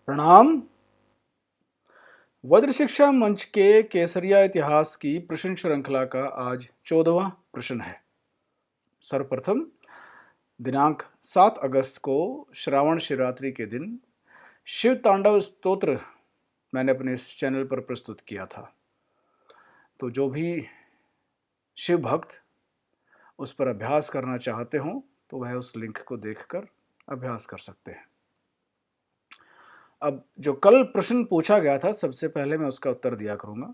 प्रणाम। वज्र शिक्षा मंच के केसरिया इतिहास की प्रश्न श्रृंखला का आज 14वां प्रश्न है। सर्वप्रथम दिनांक 7 अगस्त को श्रावण शिवरात्रि के दिन शिव तांडव स्तोत्र मैंने अपने इस चैनल पर प्रस्तुत किया था। तो जो भी शिव भक्त उस पर अभ्यास करना चाहते हो तो वह उस लिंक को देखकर अभ्यास कर सकते हैं। अब जो कल प्रश्न पूछा गया था, सबसे पहले मैं उसका उत्तर दिया करूंगा।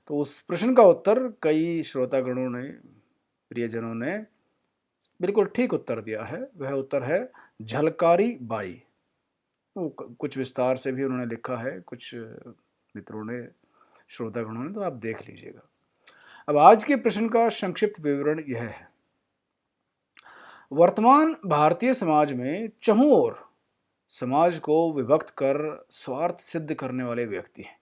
तो उस प्रश्न का उत्तर कई श्रोतागणों ने, प्रियजनों ने बिल्कुल ठीक उत्तर दिया है। वह उत्तर है झलकारी बाई। वो कुछ विस्तार से भी उन्होंने लिखा है, कुछ मित्रों ने, श्रोतागणों ने, तो आप देख लीजिएगा। अब आज के प्रश्न का संक्षिप्त विवरण यह है। वर्तमान भारतीय समाज में चहुं ओर समाज को विभक्त कर स्वार्थ सिद्ध करने वाले व्यक्ति हैं,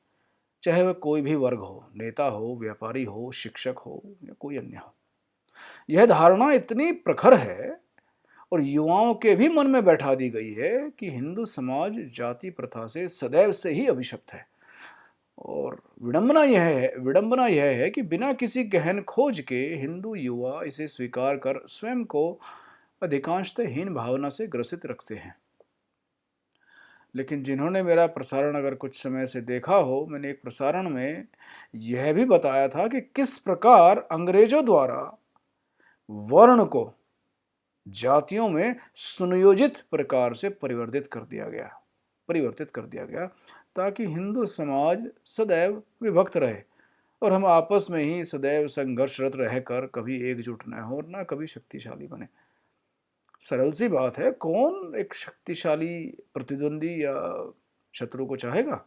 चाहे वह कोई भी वर्ग हो, नेता हो, व्यापारी हो, शिक्षक हो या कोई अन्य हो। यह धारणा इतनी प्रखर है और युवाओं के भी मन में बैठा दी गई है कि हिंदू समाज जाति प्रथा से सदैव से ही अभिशप्त है। और विडंबना यह है कि बिना किसी गहन खोज के हिंदू युवा इसे स्वीकार कर स्वयं को अधिकांशतः हीन भावना से ग्रसित रखते हैं। लेकिन जिन्होंने मेरा प्रसारण अगर कुछ समय से देखा हो, मैंने एक प्रसारण में यह भी बताया था कि किस प्रकार अंग्रेजों द्वारा वर्ण को जातियों में सुनियोजित प्रकार से परिवर्तित कर दिया गया ताकि हिंदू समाज सदैव विभक्त रहे और हम आपस में ही सदैव संघर्षरत रहकर कभी एकजुट न हो और न कभी शक्तिशाली बने। सरल सी बात है, कौन एक शक्तिशाली प्रतिद्वंदी या शत्रु को चाहेगा?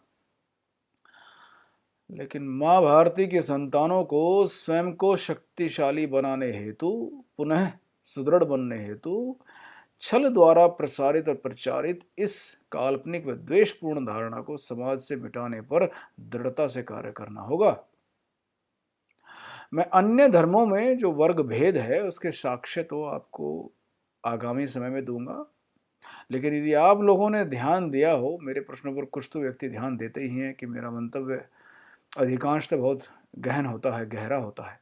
लेकिन मां भारती की संतानों को स्वयं को शक्तिशाली बनाने हेतु, पुनः सुदृढ़ बनने हेतु छल द्वारा प्रसारित और प्रचारित इस काल्पनिक व द्वेषपूर्ण धारणा को समाज से मिटाने पर दृढ़ता से कार्य करना होगा। मैं अन्य धर्मों में जो वर्ग भेद है उसके साक्ष्य तो आपको आगामी समय में दूंगा, लेकिन यदि आप लोगों ने ध्यान दिया हो मेरे प्रश्नों पर, कुछ तो व्यक्ति ध्यान देते ही हैं कि मेरा मंतव्य अधिकांशतः बहुत गहन होता है, गहरा होता है।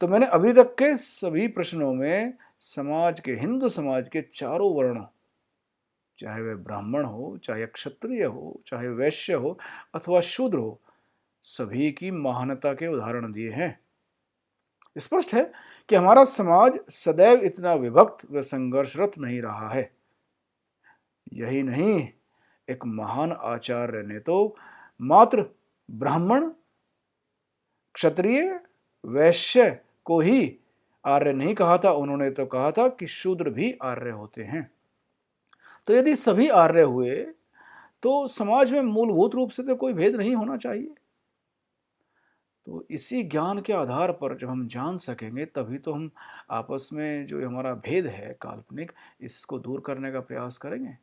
तो मैंने अभी तक के सभी प्रश्नों में हिंदू समाज के चारों वर्णों, चाहे वह ब्राह्मण हो, चाहे क्षत्रिय हो, चाहे वैश्य हो अथवा शूद्र हो, सभी की महानता के उदाहरण दिए हैं। स्पष्ट है कि हमारा समाज सदैव इतना विभक्त व संघर्षरत नहीं रहा है। यही नहीं, एक महान आचार्य ने तो मात्र ब्राह्मण, क्षत्रिय, वैश्य को ही आर्य नहीं कहा था, उन्होंने तो कहा था कि शूद्र भी आर्य होते हैं। तो यदि सभी आर्य हुए तो समाज में मूलभूत रूप से तो कोई भेद नहीं होना चाहिए। तो इसी ज्ञान के आधार पर जब हम जान सकेंगे तभी तो हम आपस में जो हमारा भेद है काल्पनिक, इसको दूर करने का प्रयास करेंगे।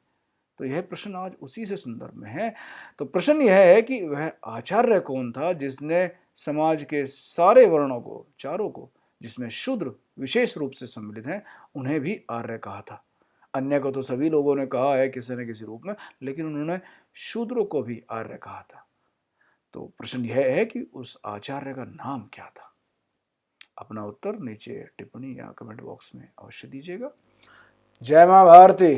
तो यह प्रश्न आज उसी से संदर्भ में है। तो प्रश्न यह है कि वह आचार्य कौन था जिसने समाज के सारे वर्णों को, चारों को, जिसमें शूद्र विशेष रूप से सम्मिलित हैं, उन्हें भी आर्य कहा था। अन्य को तो सभी लोगों ने कहा है किसी न किसी रूप में, लेकिन उन्होंने शूद्रों को भी आर्य कहा था। तो प्रश्न यह है कि उस आचार्य का नाम क्या था? अपना उत्तर नीचे टिप्पणी या कमेंट बॉक्स में अवश्य दीजिएगा। जय मां भारती।